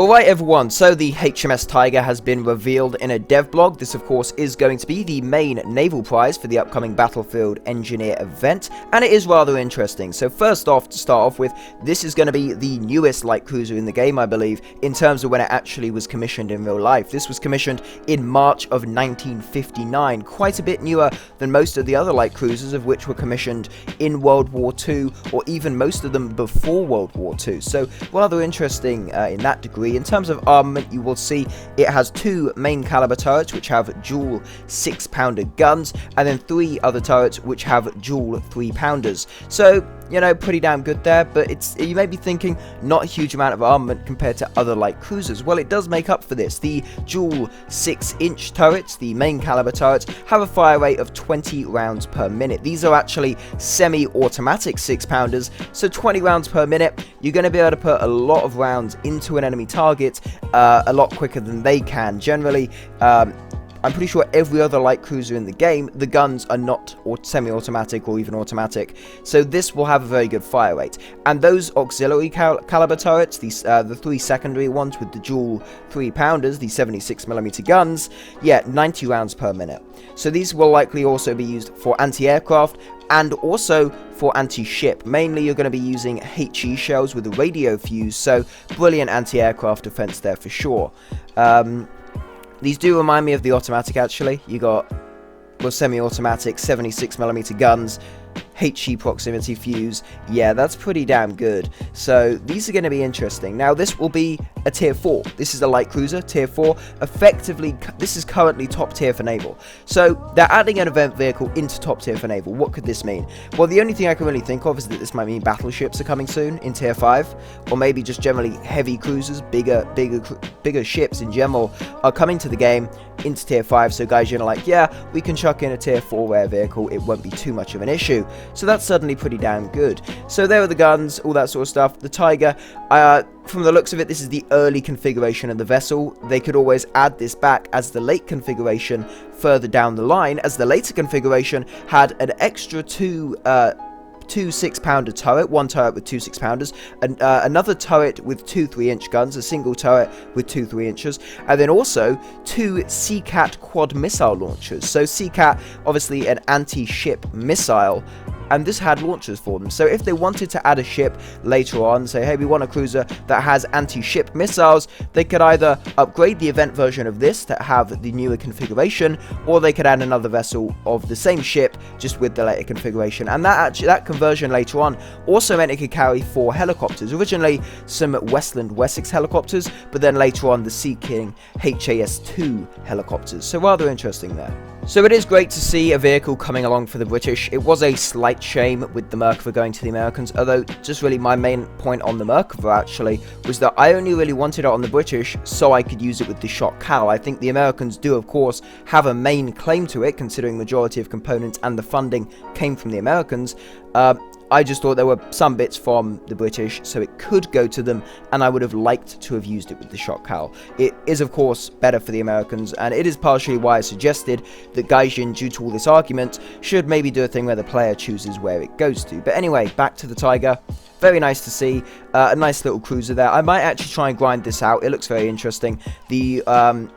Alright everyone, so the HMS Tiger has been revealed in a devblog. This of course is going to be the main naval prize for the upcoming Battlefield Engineer event, and it is rather interesting. So first off, to start off with, this is going to be the newest light cruiser in the game, I believe, in terms of when it actually was commissioned in real life. This was commissioned in March of 1959, quite a bit newer than most of the other light cruisers, of which were commissioned in World War II, or even most of them before World War II. So rather interesting in that degree. In terms of armament, you will see it has two main caliber turrets which have dual 6-pounder guns, and then 3 other turrets which have dual 3-pounders. So, you know, pretty damn good there, but you may be thinking, not a huge amount of armament compared to other light cruisers. Well, it does make up for this. The dual 6-inch turrets, the main caliber turrets, have a fire rate of 20 rounds per minute. These are actually semi-automatic 6-pounders, so 20 rounds per minute, you're going to be able to put a lot of rounds into an enemy target a lot quicker than they can. Generally, I'm pretty sure every other light cruiser in the game, the guns are not semi-automatic or even automatic, so this will have a very good fire rate. And those auxiliary caliber turrets, the 3 secondary ones with the dual 3-pounders, the 76mm guns, yeah, 90 rounds per minute. So these will likely also be used for anti-aircraft and also for anti-ship. Mainly you're going to be using HE shells with a radio fuse, so brilliant anti-aircraft defense there for sure. These do remind me of the automatic, actually. You got, well, semi-automatic 76mm guns, HE proximity fuse. Yeah, that's pretty damn good. So these are going to be interesting. Now, this will be a tier 4. This is a light cruiser, tier 4. Effectively, this is currently top tier for naval. So they're adding an event vehicle into top tier for naval. What could this mean? Well, the only thing I can really think of is that this might mean battleships are coming soon in tier 5, or maybe just generally heavy cruisers, bigger ships in general are coming to the game into tier 5. So guys, you're like, yeah, we can chuck in a tier 4 rare vehicle. It won't be too much of an issue. So that's certainly pretty damn good. So there are the guns, all that sort of stuff. The Tiger, from the looks of it, this is the early configuration of the vessel. They could always add this back as the late configuration further down the line, as the later configuration had an extra two 6-pounder turret, one turret with 2 6-pounders, and another turret with 2 3-inch guns, a single turret with 2 3-inchers, and then also 2 Seacat quad missile launchers. So Seacat, obviously an anti-ship missile, and this had launchers for them. So if they wanted to add a ship later on, say, hey, we want a cruiser that has anti-ship missiles, they could either upgrade the event version of this to have the newer configuration, or they could add another vessel of the same ship just with the later configuration. And that conversion later on also meant it could carry 4 helicopters. Originally some Westland Wessex helicopters, but then later on the Sea King HAS-2 helicopters. So rather interesting there. So it is great to see a vehicle coming along for the British. It was a slight shame with the Merkava going to the Americans, although just really my main point on the Merkava actually was that I only really wanted it on the British so I could use it with the Shock Cal. I think the Americans do of course have a main claim to it, considering the majority of components and the funding came from the Americans. I just thought there were some bits from the British, so it could go to them, and I would have liked to have used it with the Shock Cal. It is, of course, better for the Americans, and it is partially why I suggested that Gaijin, due to all this argument, should maybe do a thing where the player chooses where it goes to. But anyway, back to the Tiger. Very nice to see, a nice little cruiser there. I might actually try and grind this out. It looks very interesting. The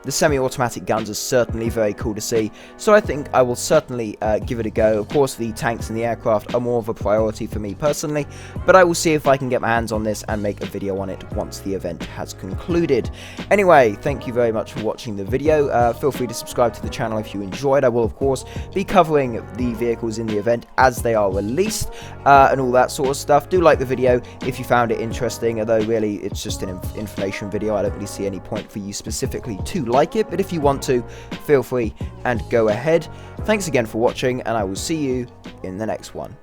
semi-automatic guns are certainly very cool to see, so I think I will certainly give it a go. Of course, the tanks and the aircraft are more of a priority for me personally, but I will see if I can get my hands on this and make a video on it once the event has concluded. Anyway, thank you very much for watching the video. Feel free to subscribe to the channel if you enjoyed. I will, of course, be covering the vehicles in the event as they are released, and all that sort of stuff. Do like the video if you found it interesting, although really it's just an information video. I don't really see any point for you specifically to like it, but if you want to, feel free and go ahead. Thanks again for watching, and I will see you in the next one.